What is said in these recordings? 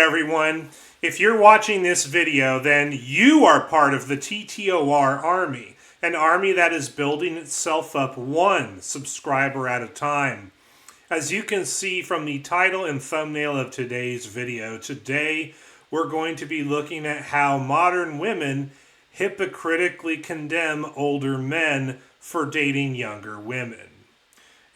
everyone. If you're watching this video, then you are part of the TTOR army, an army that is building itself up one subscriber at a time. As you can see from the title and thumbnail of today's video, today we're going to be looking at how modern women hypocritically condemn older men for dating younger women.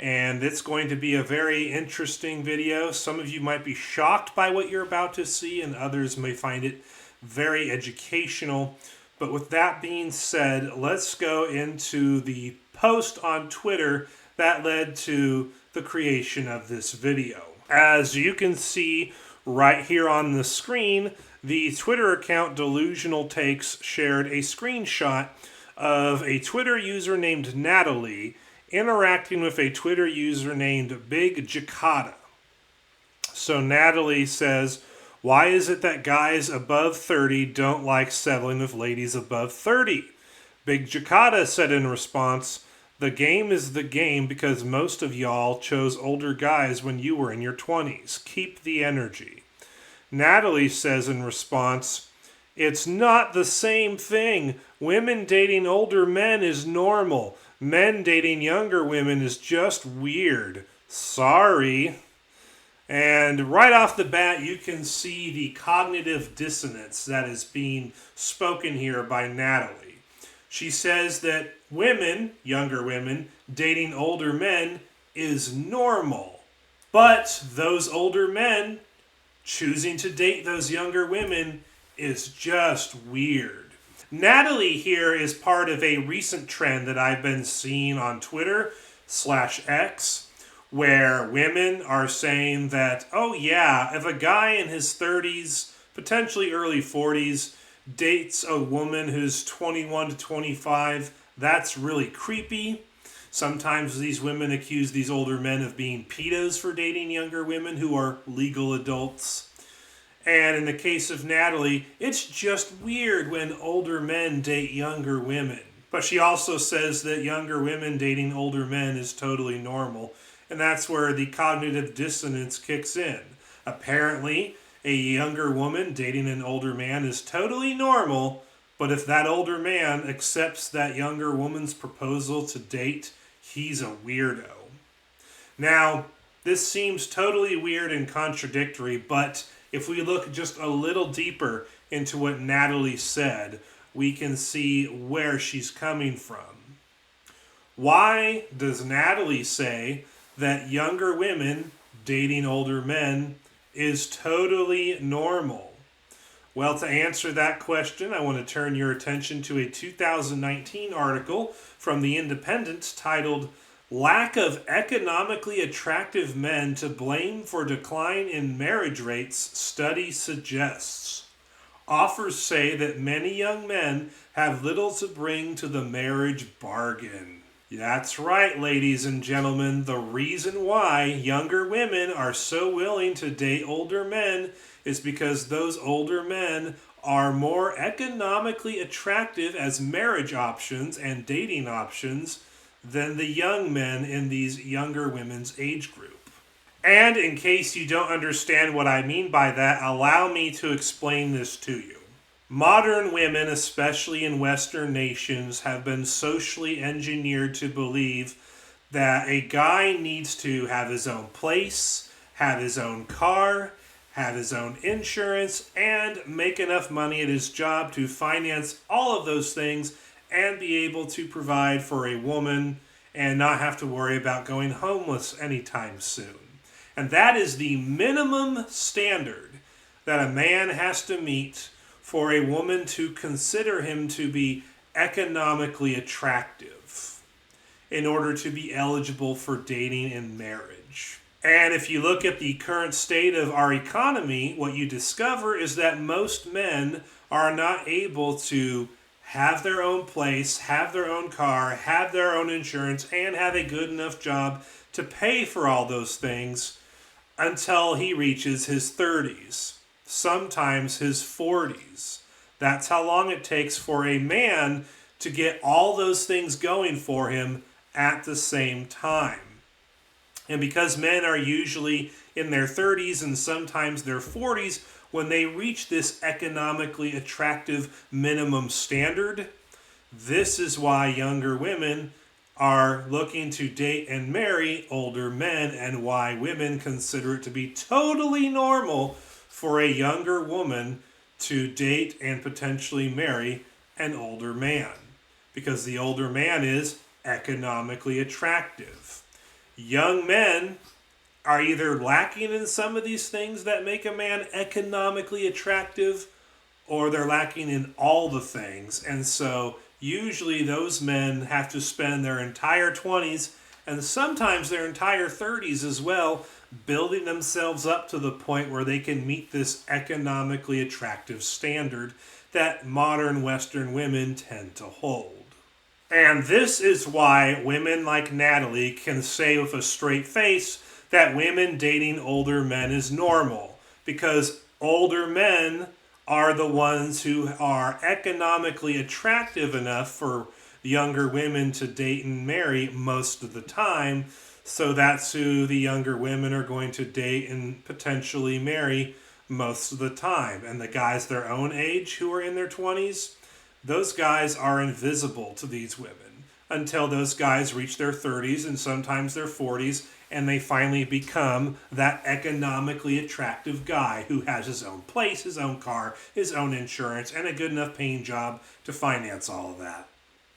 And it's going to be a very interesting video. Some of you might be shocked by what you're about to see, and others may find it very educational. But with that being said, let's go into the post on Twitter that led to the creation of this video. As you can see right here on the screen, the Twitter account Delusional Takes shared a screenshot of a Twitter user named Natalie interacting with a Twitter user named Big Jacata. So Natalie says, "Why is it that guys above 30 don't like settling with ladies above 30? Big Jacata said in response, "The game is the game because most of y'all chose older guys when you were in your 20s. Keep the energy." Natalie says in response, "It's not the same thing. Women dating older men is normal. Men dating younger women is just weird. Sorry." And right off the bat, you can see the cognitive dissonance that is being spoken here by Natalie. She says that women, younger women, dating older men is normal. But those older men choosing to date those younger women is just weird. Natalie here is part of a recent trend that I've been seeing on Twitter/X, where women are saying that, oh yeah, if a guy in his 30s, potentially early 40s, dates a woman who's 21 to 25, that's really creepy. Sometimes these women accuse these older men of being pedos for dating younger women who are legal adults. And in the case of Natalie, it's just weird when older men date younger women. But she also says that younger women dating older men is totally normal. And that's where the cognitive dissonance kicks in. Apparently, a younger woman dating an older man is totally normal, but if that older man accepts that younger woman's proposal to date, he's a weirdo. Now, this seems totally weird and contradictory, but if we look just a little deeper into what Natalie said, we can see where she's coming from. Why does Natalie say that younger women dating older men is totally normal? Well, to answer that question, I want to turn your attention to a 2019 article from The Independent titled "Lack of Economically Attractive Men to Blame for Decline in Marriage Rates, Study Suggests." Authors say that many young men have little to bring to the marriage bargain. That's right, ladies and gentlemen. The reason why younger women are so willing to date older men is because those older men are more economically attractive as marriage options and dating options than the young men in these younger women's age group. And in case you don't understand what I mean by that, allow me to explain this to you. Modern women, especially in Western nations, have been socially engineered to believe that a guy needs to have his own place, have his own car, have his own insurance, and make enough money at his job to finance all of those things and be able to provide for a woman and not have to worry about going homeless anytime soon. And that is the minimum standard that a man has to meet for a woman to consider him to be economically attractive in order to be eligible for dating and marriage. And if you look at the current state of our economy, what you discover is that most men are not able to have their own place, have their own car, have their own insurance, and have a good enough job to pay for all those things until he reaches his 30s, sometimes his 40s. That's how long it takes for a man to get all those things going for him at the same time. And because men are usually in their 30s and sometimes their 40s, when they reach this economically attractive minimum standard, this is why younger women are looking to date and marry older men, and why women consider it to be totally normal for a younger woman to date and potentially marry an older man, because the older man is economically attractive. Young men are either lacking in some of these things that make a man economically attractive, or they're lacking in all the things. And so usually those men have to spend their entire 20s and sometimes their entire 30s as well building themselves up to the point where they can meet this economically attractive standard that modern Western women tend to hold. And this is why women like Natalie can say with a straight face that women dating older men is normal, because older men are the ones who are economically attractive enough for younger women to date and marry most of the time. So that's who the younger women are going to date and potentially marry most of the time. And the guys their own age who are in their 20s, those guys are invisible to these women until those guys reach their 30s and sometimes their 40s, and they finally become that economically attractive guy who has his own place, his own car, his own insurance, and a good enough paying job to finance all of that.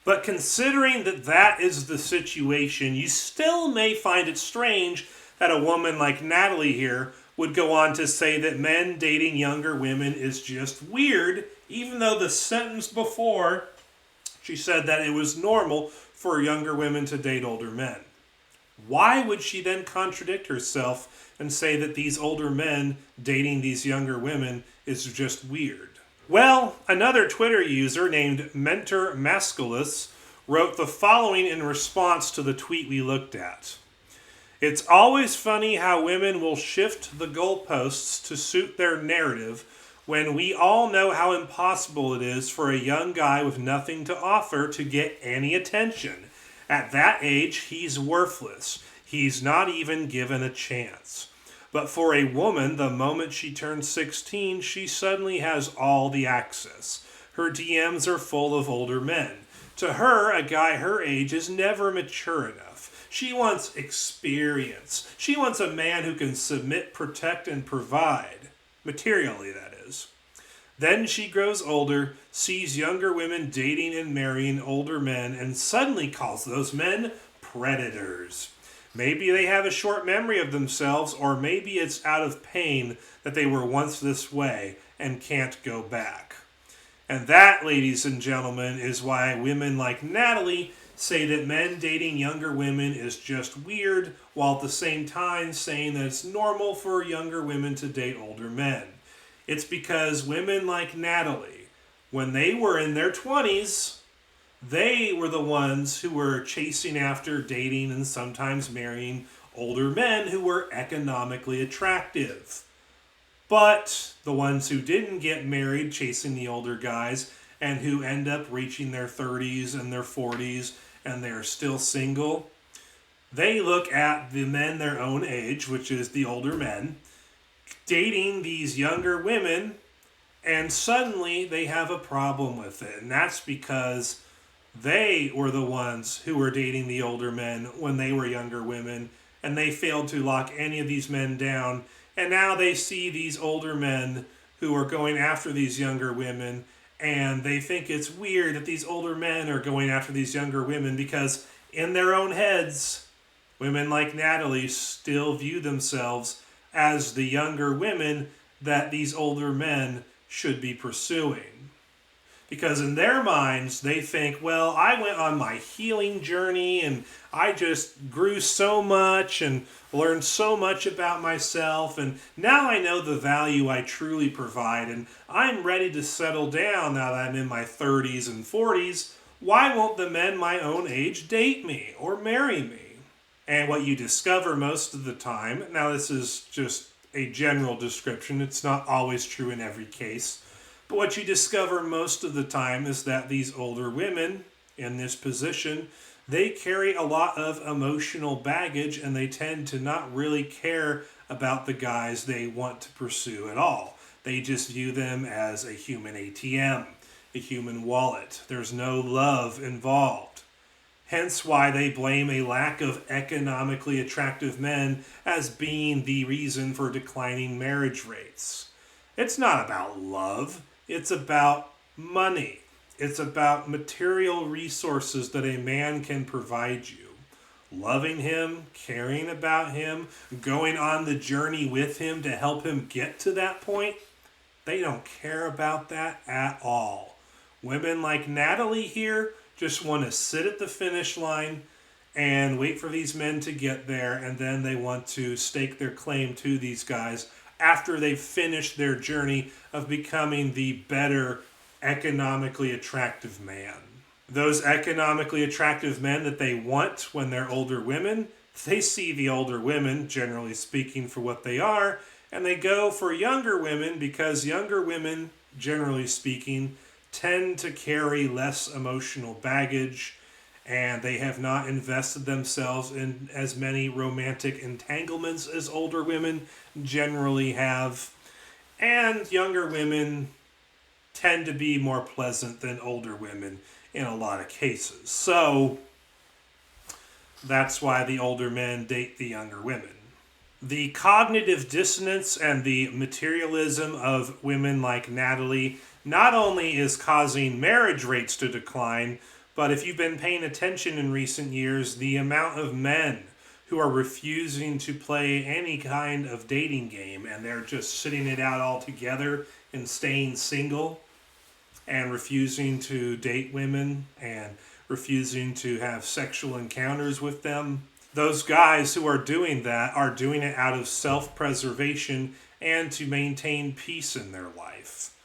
But considering that that is the situation, you still may find it strange that a woman like Natalie here would go on to say that men dating younger women is just weird, even though the sentence before she said that it was normal for younger women to date older men. Why would she then contradict herself and say that these older men dating these younger women is just weird? Well, another Twitter user named Mentor Masculus wrote the following in response to the tweet we looked at. It's always funny how women will shift the goalposts to suit their narrative when we all know how impossible it is for a young guy with nothing to offer to get any attention. At that age, he's worthless. He's not even given a chance. But for a woman, the moment she turns 16, she suddenly has all the access. Her DMs are full of older men. To her, a guy her age is never mature enough. She wants experience. She wants a man who can submit, protect, and provide. Materially, that is. Then she grows older, sees younger women dating and marrying older men, and suddenly calls those men predators. Maybe they have a short memory of themselves, or maybe it's out of pain that they were once this way and can't go back. And that, ladies and gentlemen, is why women like Natalie say that men dating younger women is just weird, while at the same time saying that it's normal for younger women to date older men. It's because women like Natalie, when they were in their 20s, they were the ones who were chasing after dating and sometimes marrying older men who were economically attractive. But the ones who didn't get married chasing the older guys and who end up reaching their 30s and their 40s and they're still single, they look at the men their own age, which is the older men, dating these younger women, and suddenly they have a problem with it. And that's because they were the ones who were dating the older men when they were younger women, and they failed to lock any of these men down. And now they see these older men who are going after these younger women, and they think it's weird that these older men are going after these younger women, because in their own heads, women like Natalie still view themselves as the younger women that these older men should be pursuing. Because in their minds, they think, well, I went on my healing journey and I just grew so much and learned so much about myself, and now I know the value I truly provide, and I'm ready to settle down now that I'm in my 30s and 40s. Why won't the men my own age date me or marry me? And what you discover most of the time, now this is just a general description, it's not always true in every case, but what you discover most of the time is that these older women in this position, they carry a lot of emotional baggage, and they tend to not really care about the guys they want to pursue at all. They just view them as a human ATM, a human wallet. There's no love involved. Hence why they blame a lack of economically attractive men as being the reason for declining marriage rates. It's not about love, it's about money. It's about material resources that a man can provide you. Loving him, caring about him, going on the journey with him to help him get to that point, they don't care about that at all. Women like Natalie here just want to sit at the finish line and wait for these men to get there, and then they want to stake their claim to these guys after they've finished their journey of becoming the better economically attractive man. Those economically attractive men that they want when they're older women, they see the older women, generally speaking, for what they are, and they go for younger women because younger women, generally speaking, tend to carry less emotional baggage, and they have not invested themselves in as many romantic entanglements as older women generally have. And younger women tend to be more pleasant than older women in a lot of cases. So that's why the older men date the younger women. The cognitive dissonance and the materialism of women like Natalie not only is causing marriage rates to decline, but if you've been paying attention in recent years, the amount of men who are refusing to play any kind of dating game and they're just sitting it out altogether and staying single and refusing to date women and refusing to have sexual encounters with them. Those guys who are doing that are doing it out of self-preservation and to maintain peace in their life.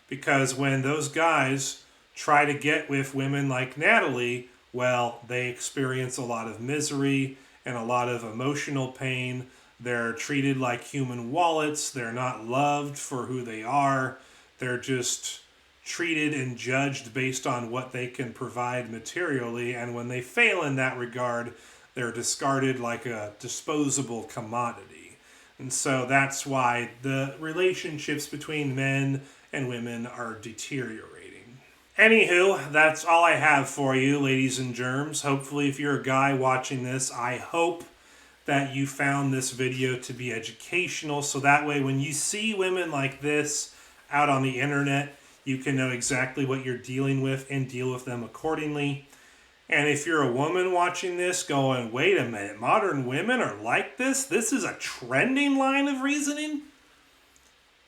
Because when those guys try to get with women like Natalie, well, they experience a lot of misery and a lot of emotional pain. They're treated like human wallets. They're not loved for who they are. They're just treated and judged based on what they can provide materially. And when they fail in that regard, they're discarded like a disposable commodity. And so that's why the relationships between men and women are deteriorating. Anywho, that's all I have for you, ladies and germs. Hopefully, if you're a guy watching this, I hope that you found this video to be educational, so that way when you see women like this out on the internet, you can know exactly what you're dealing with and deal with them accordingly. And if you're a woman watching this going, wait a minute, modern women are like this? This is a trending line of reasoning?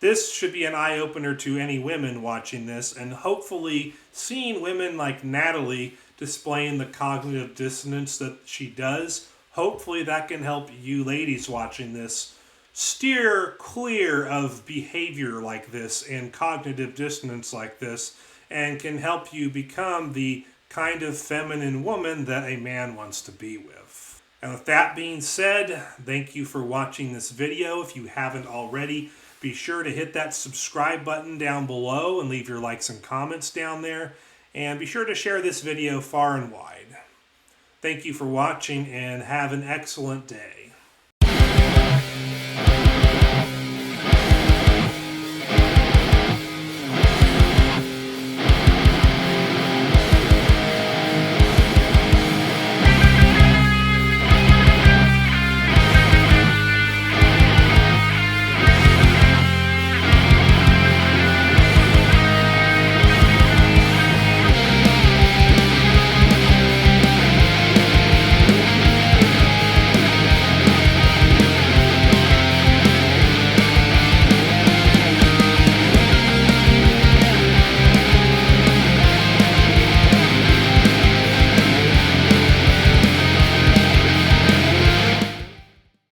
This should be an eye-opener to any women watching this, and hopefully seeing women like Natalie displaying the cognitive dissonance that she does, hopefully that can help you ladies watching this steer clear of behavior like this and cognitive dissonance like this, and can help you become the kind of feminine woman that a man wants to be with. And with that being said, thank you for watching this video. If you haven't already, be sure to hit that subscribe button down below and leave your likes and comments down there. And be sure to share this video far and wide. Thank you for watching and have an excellent day.